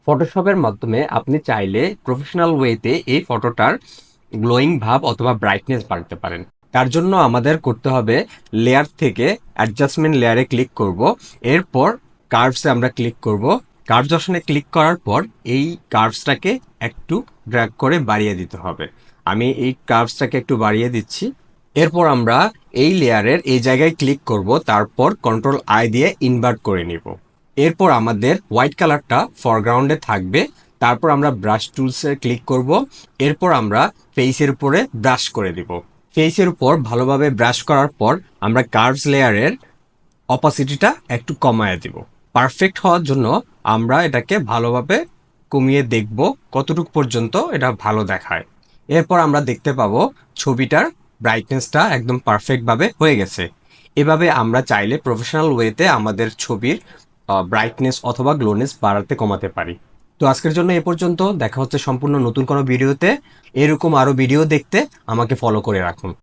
ফটোশপের মাধ্যমে আপনি চাইলে প্রফেশনাল ওয়েতে এই ফটোটার গ্লোয়িং ভাব অথবা ব্রাইটনেস বাড়াতে পারেন। তার জন্য আমাদের করতে হবে লেয়ার থেকে অ্যাডজাস্টমেন্ট লেয়ারে ক্লিক করব। এরপর কার্ভসে আমরা ক্লিক করব। কার্ভস অপশনে ক্লিক করার পর এই কার্ভসটাকে একটু ড্র্যাগ করে বাড়িয়ে দিতে হবে। আমি এই কার্ভসটাকে একটু বাড়িয়ে দিচ্ছি। এরপর আমরা এই লেয়ারের এই জায়গায় ক্লিক করব, তারপর কন্ট্রোল আই দিয়ে ইনভার্ট করে নিব। এরপর আমাদের হোয়াইট কালারটা ফরগ্রাউন্ডে থাকবে। তারপর আমরা ব্রাশ টুলসে ক্লিক করব। এরপর আমরা ফেসের উপরে ব্রাশ করে দিব। ফেসের উপর ভালোভাবে ব্রাশ করার পর আমরা কার্ভস লেয়ারের অপাসিটিটা একটু কমায় দিব। পারফেক্ট হওয়ার জন্য আমরা এটাকে ভালোভাবে কমিয়ে দেখব কতটুকু পর্যন্ত এটা ভালো দেখায়। এরপর আমরা দেখতে পাবো ছবিটার ব্রাইটনেসটা একদম পারফেক্টভাবে হয়ে গেছে। এভাবে আমরা চাইলে প্রফেশনাল ওয়েতে আমাদের ছবির ব্রাইটনেস অথবা গ্লোনেস বাড়াতে কমাতে পারি। তো আজকের জন্য এ পর্যন্ত। দেখা হচ্ছে সম্পূর্ণ নতুন কোনো ভিডিওতে। এরকম আরও ভিডিও দেখতে আমাকে ফলো করে রাখুন।